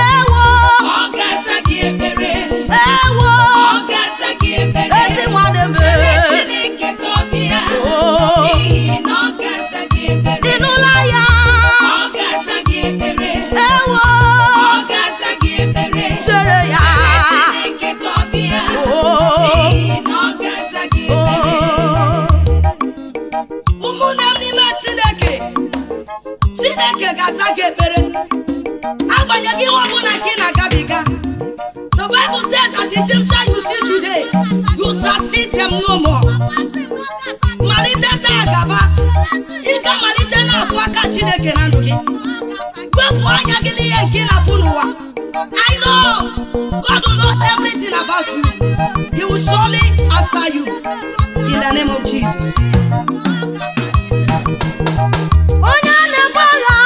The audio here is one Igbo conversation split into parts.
ewo ọgaza gị ebere, ewo ọgaza gị ebere, ezi nwanne m Chineke ka ọ bịa, n'ihi na ọgaza gị ebere, dị n'ụlọ ya ọgaza gị ebere, ewo ọgaza gị ebere, chere ya Chineke ka ọ bịa, n'ihi na ọgaza gị ebere. ụmụnne m n'ime Chineke ga-aza gị ekpere agbanyeghị ihe ọbụla ka ị na-agabiga. The Bible said that the Egyptians you see today, you shall see them no more. Malite taa gaba, ị ga-amalite n'afọ aka Chineke na ndụ gị. Wepụ anya gị n'ihe nke ị na-afụ n'ụwa. I know God knows everything about you. He will surely answer you in the name of Jesus. Onye na-ebu agha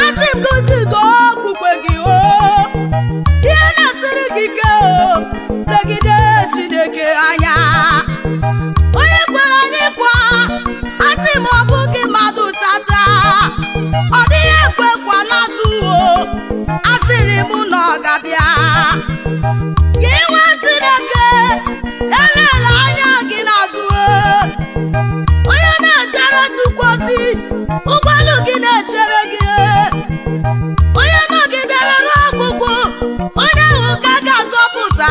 asị m gị jido okpukpe gị ihe na-esiri gị ike legide Chineke anya. Onye kwere anyị kwa asị m ọ bụghị mmadụ tata ọ dịghị ekwekwala azụ asịrị m na ọ ga-abịa. Gị nwe Chineke elela anya gị n'azụ onye na-echere Chukwu ozi ụgbọelu gị na-echere gị onye nọgidere ruo ọgwụgwụ onye ahụ ka ga-azọpụta.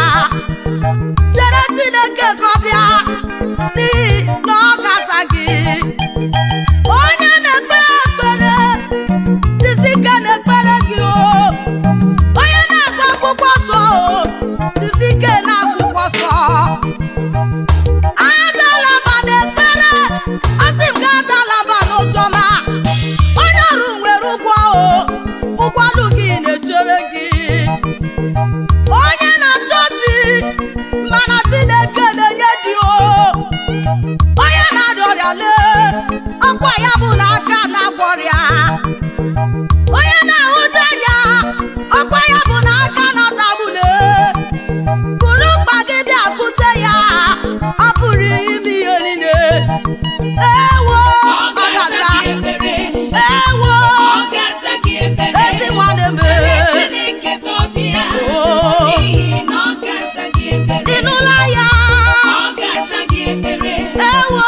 Chere Chineke ka ọ bịa n'ihi na ọ ga-aza gị. Onye na-ekpe ekpere jisi ike na-ekpere gị onye na-agụ akwụkwọ nsọ jisi ike na akwụkwọ nsọ. Adalaba n'ekpere asị m ga adalaba n'ụzọma. Onye ọrụ nwere ụgwọ ụgwọọrụ gị na-echere gị. Onye na-achọ di mana Chineke na-enye di onye na-arịa ọrịa lee ọkwa ya bụ n'aka na-agwọ ọrịa. Onye na-ahụta anya ọkwa ya bụ n'aka na-atagbule. Bụrụ mkpa gị bịa kute ya ọ pụrụ ime ihe niile. Ewo ọgaza ewo ọgaza gị ebere, ezi nwanne m Chineke ka ọ bịa, n'ihi na ọgaza gị ebere, dị n'ụlọ ya ọgaza gị ebere, ewo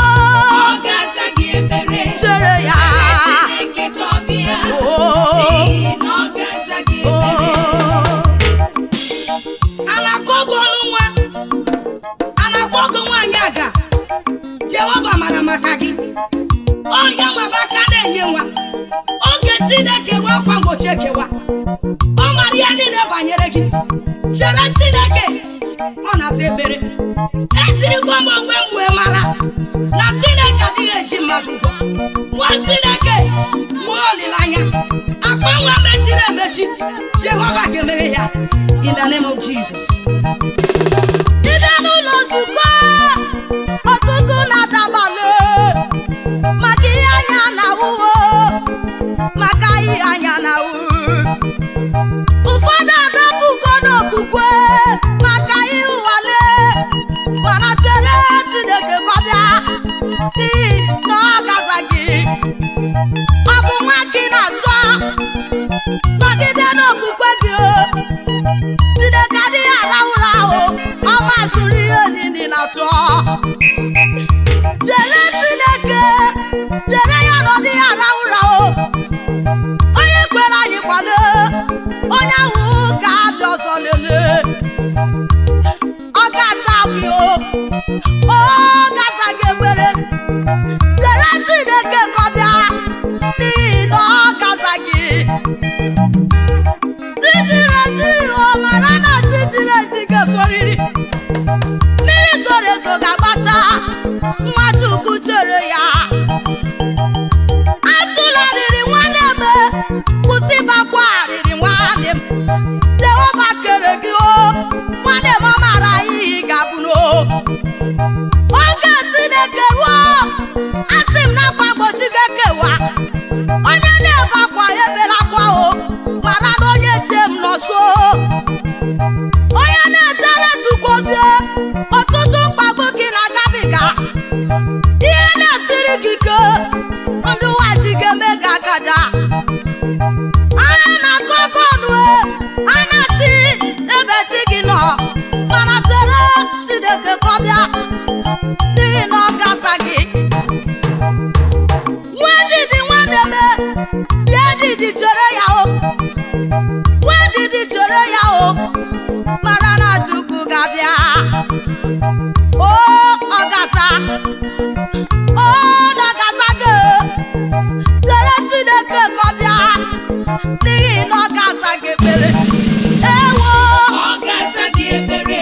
ọgaza gị ebere, chere ya Chineke ka ọ bịa, n'ihi na ọgaza gị ebere. a na-akọ ọgụ ọnụ nwa a na-akpọ ọgụ nwaanyị aga. Jehova mara maka gị onye nwebe aka na-enye nwa. Oge Chineke ruo akwa mgbochi ekewa ọ mara ihe niile banyere gị. Chere Chineke ọ na-aza ekpere. Ejirigo m onwe m wee mara na Chineke adịghị eji mmadụ ụgwọ. Nwa Chineke nwee olileanya akpa nwa mechiri emechi Jehova ga-emeghe ya in the name of Jesus. Ịbịa n'ụlọ nzukọ ọtụtụ na-adabale maka ihe anya na-ahụ maka ihe anya na-ahụ. Ụfọdụ adapụgo n'okwukwe maka ihe ụwale mana chere Chineke ka ọ bịa n'ihi na ọ gaza gị. Ọ bụ nwa gị na-achọ nọgide n'okwukwe gị Chineke adịghị arahụ ụra ọ mazụrụ ihe niile na-achọ. Chere Chineke chere ya na ọ dịghị arahụ ụra onye kwere anyị kwale onye ahụ ga-abịa ọzọ lelee. Ọ ga-aza gị ọ ga-aza gị ekpere. Chere Chineke ka ọ bịa n'ihi na ọ ga-aza gị. Titireti mara na titireti ga-eforiri. Mmiri zoro ezo ga-agbata nwa Chukwu chere ya. Atụla riri nwanne m kwụsị ịbakwa riri nwanne m. Jehova kere gị nwanne m ọ mara ihe ị ga-abụ oge Chineke ruo asị m na akwa mgbochi ga-ekewa. Onye na-ebe akwa ebela akwa mara na onye che m nọso. Onye na-ejere Chukwu ozi ọtụtụ mkpagbu gị na-agabiga n'ihi na ọ ga-aza gị ekpere. Ewo ọ ga-aza gị ekpere.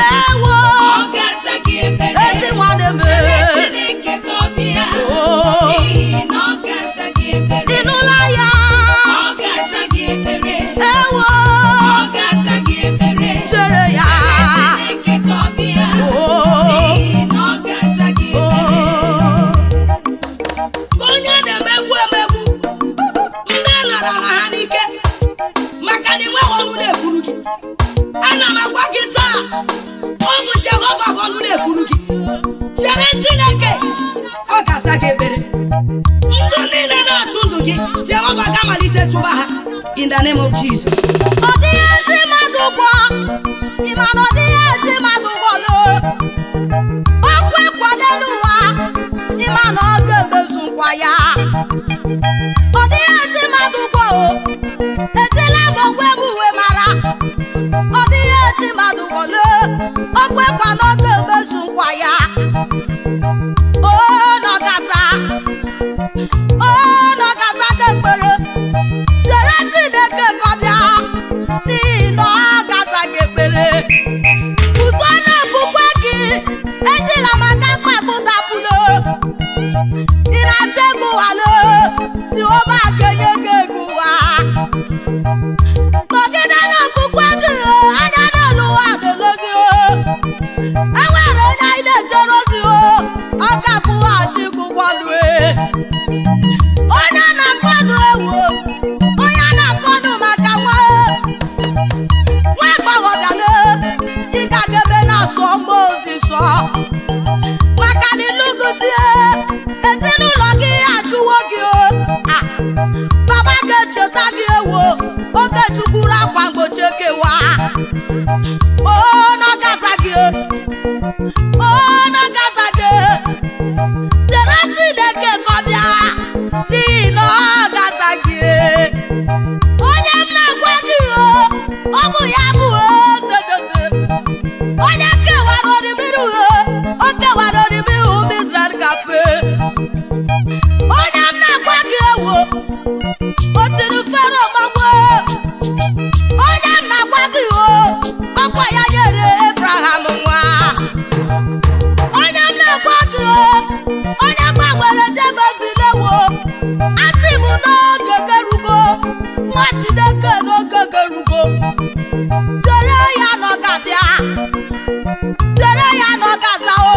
ewo Ọ ga-aza gị ekpere. ezi nwanne m Chere Chineke ka ọ bịa. N'ihi na ọ ga-aza gị ekpere. ịnụla ya Ọ ga-aza gị ekpere. ewo Ọ ga-aza gị ekpere. chere ya Chineke ka ọ bịa. N'ihi na ọ ga-aza gị ekpere. ka onye na-emegbu emegbu ndị nara ala ha n'ike maka na inwe ọnụ na-ekwuru gị. Ana m agwa gị taa, ọ bụ Jehova bụ ọnụ na-ekwuru gị. Chere Chineke, ọ ga-aza gị ekpere. Ndụ niile na-achụ ndụ gị, Jehova ga-amalite chụba ha in the name of Jesus. Ọ dịghị ezi mmadụ ụgwọ, ị ma na ọ dịghị ezi mmadụ ụgwọ ọkwa ekwa n'elu ụwa, ị ma na ọ ga-emezu nkwa ya. Ọ dịghị ezi mmadụ ụgwọ o, etela m onwe m uwe mara. Ọ dịghị ezi mmadụ ụgwọ ọkwa ekwa na ọ ga-emezu nkwa ya. O nọgaza gị ekpere. Chere Chineke ka ọ bịa n'ihi na ọ ga-aza gị ekpere. Ụzọ na-ekwukwe gị ejila maka mkpagbu dapụlo. Ị na-achọ ego ụwalo, Jehova ga-enye gị ego ụwa. Nọgide na-ekwukwe gị anya n'elu ụwa dolo gị. Enwere onye anyị na-ejere ozi ọ ga-akwụghachi gị ụgwọ lue. Onye na-akọ ọnụ ewu, onye na-akọ ọnụ maka nwa agbọghọbịala, ị ga-aga na-asọ mma ozi sọ maka na ịlụgụ di ezinụlọ gị achụwo gị. Baba ga-echeta gị ewo oge chukwuru akwa mgbochi ekewa. O nọgaza gị chere Chineke ka ọ bịa n'ihi na ọ ga-aza gị. Onye m na-agwa gị ọ bụ ya bụ Ozedoze, onye kewara orimiri o kewara orimiri ụmụ Izrel gafe. Onye m na-agwa gị ewo o tiri Fero gbagbo. Onye m na-agwa gị ọkwa ya nyere Abraham nwa. Onye m na-agwa gị onye gbanwere Jebezilewo, asị m n'oge gerugo, nwa Chineke n'oge gerugo. Chere ya na ọ ga-abịa, chere ya na ọ ga-azao.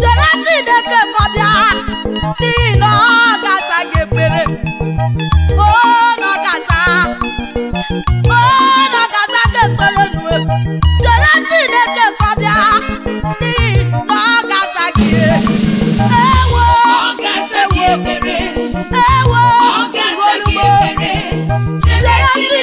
Chere Chineke ka ọ bịa n'ihi na ọ ga-aza gị ekpere. O na ọ ga-aza gị ekpere nue. Chere Chineke ka ọ bịa n'ihi na ọ ga-aza gị. Ewo Ọ ga-aza gị ekpere. ewo Ọ ga-aza gị ekpere. Chere Chineke